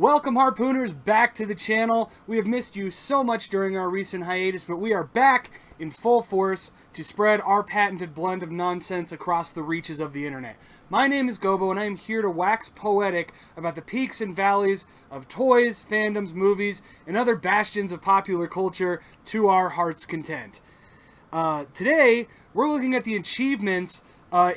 Welcome, Harpooners, back to the channel. We have missed you so much during our recent hiatus, but we are back in full force to spread our patented blend of nonsense across the reaches of the internet. My name is Gobo, and I am here to wax poetic about the peaks and valleys of toys, fandoms, movies, and other bastions of popular culture to our heart's content. Today, we're looking at the achievements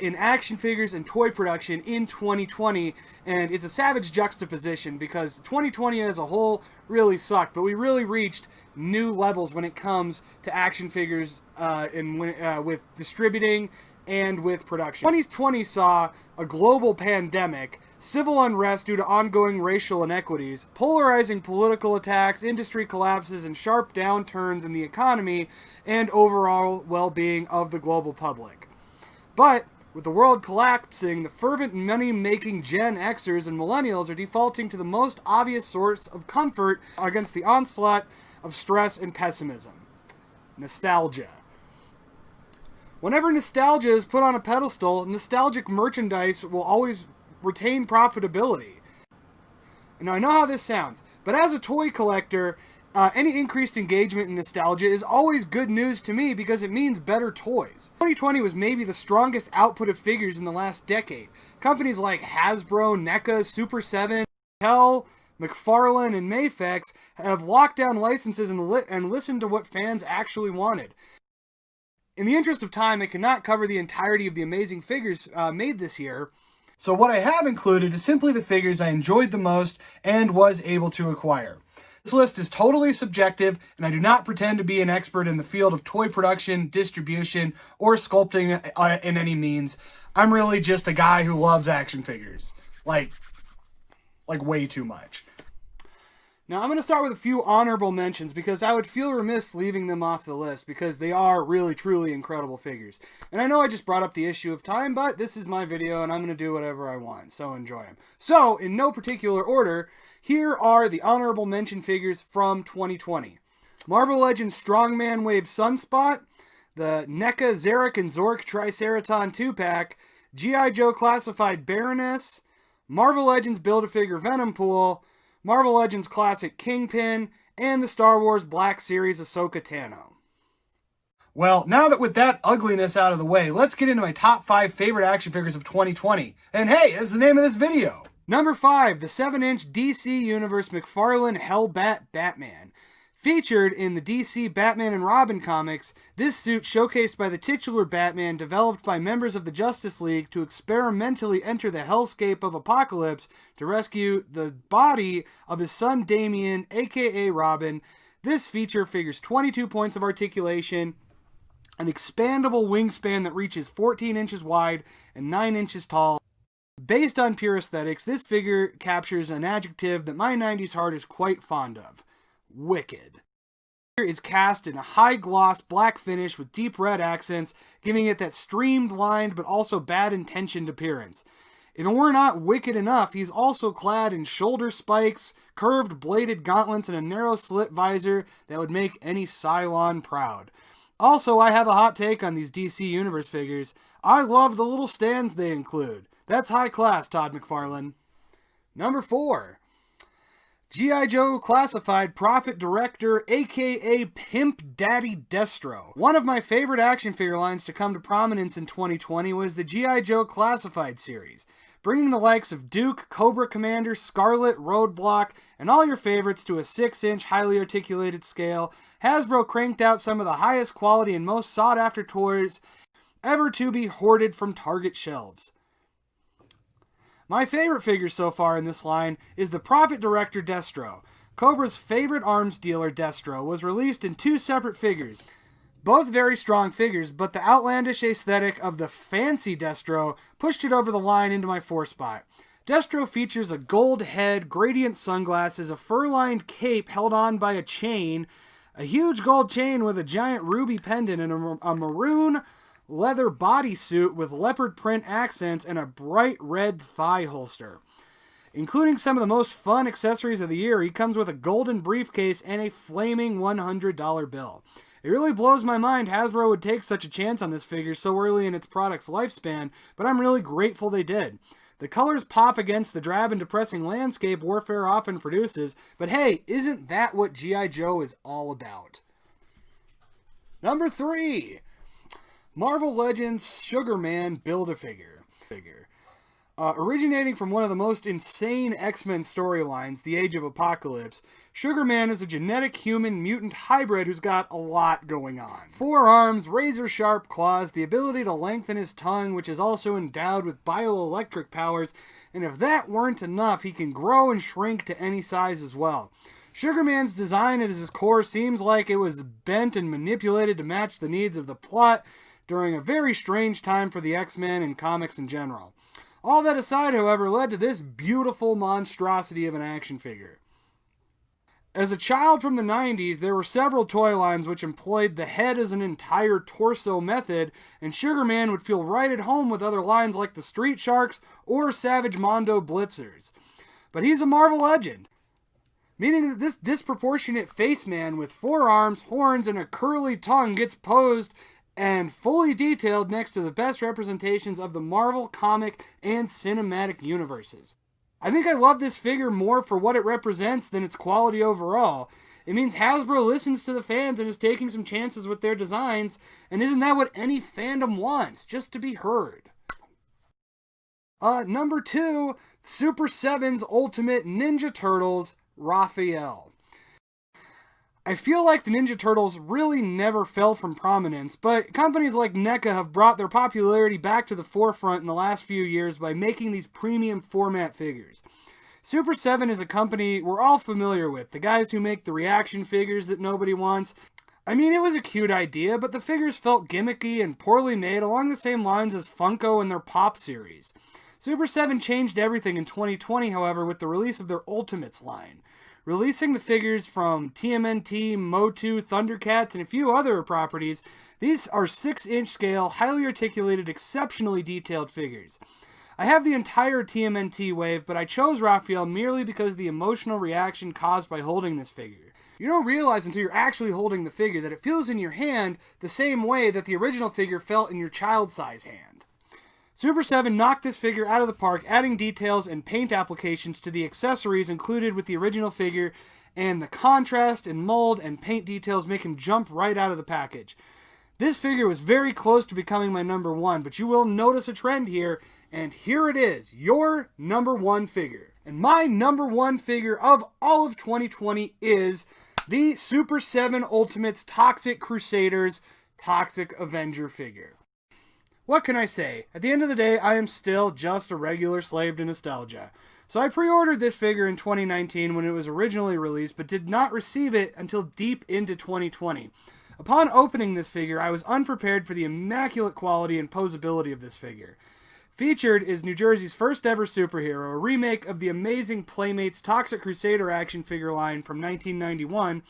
in action figures and toy production in 2020, and it's a savage juxtaposition because 2020 as a whole really sucked, but we really reached new levels when it comes to action figures with distributing and with production. 2020 saw a global pandemic, civil unrest due to ongoing racial inequities, polarizing political attacks, industry collapses, and sharp downturns in the economy and overall well-being of the global public. But with the world collapsing, the fervent money-making Gen Xers and millennials are defaulting to the most obvious source of comfort against the onslaught of stress and pessimism: nostalgia. Whenever nostalgia is put on a pedestal, nostalgic merchandise will always retain profitability. Now, I know how this sounds, but as a toy collector, any increased engagement in nostalgia is always good news to me because it means better toys. 2020 was maybe the strongest output of figures in the last decade. Companies like Hasbro, NECA, Super 7, Mattel, McFarlane, and Mafex have locked down licenses and listened to what fans actually wanted. In the interest of time, I cannot cover the entirety of the amazing figures made this year, so what I have included is simply the figures I enjoyed the most and was able to acquire. This list is totally subjective, and I do not pretend to be an expert in the field of toy production, distribution, or sculpting in any means. I'm really just a guy who loves action figures. Like way too much. Now, I'm going to start with a few honorable mentions because I would feel remiss leaving them off the list because they are really, truly incredible figures. And I know I just brought up the issue of time, but this is my video and I'm going to do whatever I want, so enjoy them. So, in no particular order, here are the honorable mention figures from 2020. Marvel Legends Strongman Wave Sunspot, the NECA Zarek and Zork Triceraton 2-pack, G.I. Joe Classified Baroness, Marvel Legends Build-A-Figure Venom Pool, Marvel Legends Classic Kingpin, and the Star Wars Black Series Ahsoka Tano. Well, now that with that ugliness out of the way, let's get into my top 5 favorite action figures of 2020. And hey, that's the name of this video! Number 5, the 7-inch DC Universe McFarlane Hellbat Batman. Featured in the DC Batman and Robin comics, this suit, showcased by the titular Batman, developed by members of the Justice League to experimentally enter the hellscape of Apocalypse to rescue the body of his son Damian, aka Robin. This feature figures 22 points of articulation, an expandable wingspan that reaches 14 inches wide and 9 inches tall. Based on pure aesthetics, this figure captures an adjective that my 90s heart is quite fond of: wicked. The figure is cast in a high gloss black finish with deep red accents, giving it that streamlined but also bad intentioned appearance. If it were not wicked enough, he's also clad in shoulder spikes, curved bladed gauntlets, and a narrow slit visor that would make any Cylon proud. Also, I have a hot take on these DC Universe figures. I love the little stands they include. That's high class, Todd McFarlane. Number 4. G.I. Joe Classified Prophet Director, aka Pimp Daddy Destro. One of my favorite action figure lines to come to prominence in 2020 was the G.I. Joe Classified series, bringing the likes of Duke, Cobra Commander, Scarlet, Roadblock, and all your favorites to a 6-inch highly articulated scale. Hasbro cranked out some of the highest quality and most sought-after toys ever to be hoarded from Target shelves. My favorite figure so far in this line is the Prophet Director Destro. Cobra's favorite arms dealer Destro was released in 2 separate figures. Both very strong figures, but the outlandish aesthetic of the fancy Destro pushed it over the line into my 4 spot. Destro features a gold head, gradient sunglasses, a fur-lined cape held on by a chain, a huge gold chain with a giant ruby pendant, and a maroon leather bodysuit with leopard print accents and a bright red thigh holster. Including some of the most fun accessories of the year, he comes with a golden briefcase and a flaming $100 bill. It really blows my mind Hasbro would take such a chance on this figure so early in its product's lifespan, but I'm really grateful they did. The colors pop against the drab and depressing landscape warfare often produces, but hey, isn't that what G.I. Joe is all about? Number 3. Marvel Legends Sugar Man Build-A-Figure. Originating from one of the most insane X-Men storylines, The Age of Apocalypse, Sugar Man is a genetic human mutant hybrid who's got a lot going on. 4 arms, razor-sharp claws, the ability to lengthen his tongue, which is also endowed with bioelectric powers, and if that weren't enough, he can grow and shrink to any size as well. Sugar Man's design at his core seems like it was bent and manipulated to match the needs of the plot during a very strange time for the X-Men and comics in general. All that aside, however, led to this beautiful monstrosity of an action figure. As a child from the 90s, there were several toy lines which employed the head as an entire torso method, and Sugar Man would feel right at home with other lines like the Street Sharks or Savage Mondo Blitzers. But he's a Marvel Legend, meaning that this disproportionate face man with 4 arms, horns, and a curly tongue gets posed and fully detailed next to the best representations of the Marvel comic and cinematic universes. I think I love this figure more for what it represents than its quality overall. It means Hasbro listens to the fans and is taking some chances with their designs, and isn't that what any fandom wants? Just to be heard. Number 2, Super 7's Ultimate Ninja Turtles, Raphael. I feel like the Ninja Turtles really never fell from prominence, but companies like NECA have brought their popularity back to the forefront in the last few years by making these premium format figures. Super 7 is a company we're all familiar with, the guys who make the reaction figures that nobody wants. I mean, it was a cute idea, but the figures felt gimmicky and poorly made along the same lines as Funko and their Pop series. Super 7 changed everything in 2020, however, with the release of their Ultimates line. Releasing the figures from TMNT, Motu, Thundercats, and a few other properties, these are 6-inch scale, highly articulated, exceptionally detailed figures. I have the entire TMNT wave, but I chose Raphael merely because of the emotional reaction caused by holding this figure. You don't realize until you're actually holding the figure that it feels in your hand the same way that the original figure felt in your child-size hand. Super 7 knocked this figure out of the park, adding details and paint applications to the accessories included with the original figure, and the contrast and mold and paint details make him jump right out of the package. This figure was very close to becoming my number 1, but you will notice a trend here, and here it is, your number 1 figure. And my number 1 figure of all of 2020 is the Super 7 Ultimates Toxic Crusaders Toxic Avenger figure. What can I say? At the end of the day, I am still just a regular slave to nostalgia. So I pre-ordered this figure in 2019 when it was originally released, but did not receive it until deep into 2020. Upon opening this figure, I was unprepared for the immaculate quality and posability of this figure. Featured is New Jersey's first ever superhero, a remake of the amazing Playmates Toxic Crusader action figure line from 1991.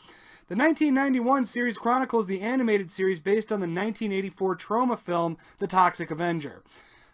The 1991 series chronicles the animated series based on the 1984 Troma film, The Toxic Avenger.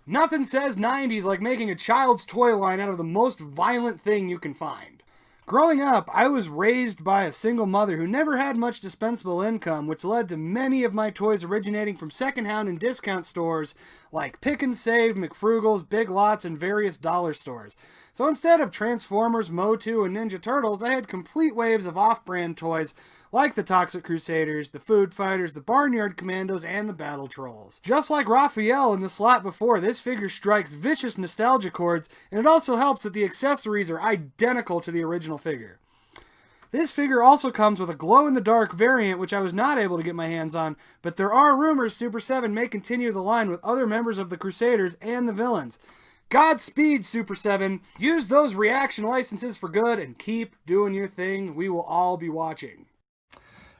Nothing says 90s like making a child's toy line out of the most violent thing you can find. Growing up, I was raised by a single mother who never had much dispensable income, which led to many of my toys originating from secondhand and discount stores like Pick and Save, McFrugal's, Big Lots, and various dollar stores. So instead of Transformers, Motu, and Ninja Turtles, I had complete waves of off-brand toys like the Toxic Crusaders, the Food Fighters, the Barnyard Commandos, and the Battle Trolls. Just like Raphael in the slot before, this figure strikes vicious nostalgia chords, and it also helps that the accessories are identical to the original figure. This figure also comes with a glow-in-the-dark variant, which I was not able to get my hands on, but there are rumors Super 7 may continue the line with other members of the Crusaders and the villains. Godspeed, Super 7. Use those reaction licenses for good and keep doing your thing. We will all be watching.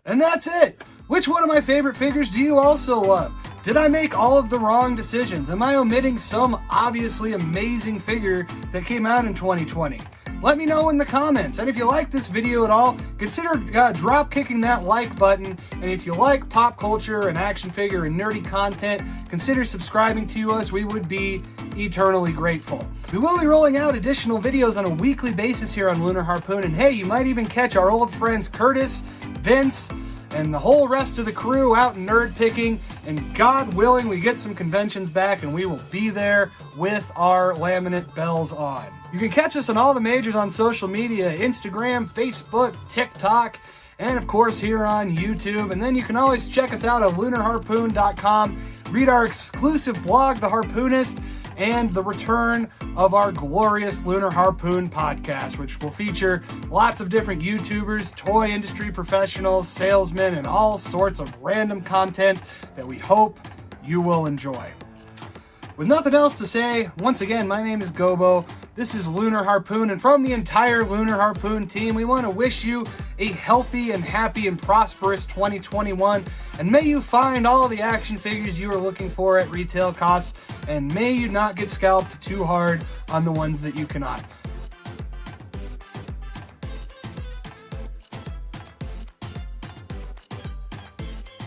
And that's it! Which one of my favorite figures do you also love? Did I make all of the wrong decisions? Am I omitting some obviously amazing figure that came out in 2020? Let me know in the comments, and if you like this video at all, consider drop kicking that like button, and if you like pop culture and action figure and nerdy content, consider subscribing to us. We would be eternally grateful. We will be rolling out additional videos on a weekly basis here on Lunar Harpoon, and hey, you might even catch our old friends Curtis, Vince, and the whole rest of the crew out nerd picking, and God willing, we get some conventions back and we will be there with our laminate bells on. You can catch us on all the majors on social media, Instagram, Facebook, TikTok, and of course here on YouTube. And then you can always check us out at lunarharpoon.com, read our exclusive blog, The Harpoonist, and the return of our glorious Lunar Harpoon podcast, which will feature lots of different YouTubers, toy industry professionals, salesmen, and all sorts of random content that we hope you will enjoy. With nothing else to say, once again, my name is Gobo. This is Lunar Harpoon, and from the entire Lunar Harpoon team, we want to wish you a healthy and happy and prosperous 2021, and may you find all the action figures you are looking for at retail costs, and may you not get scalped too hard on the ones that you cannot.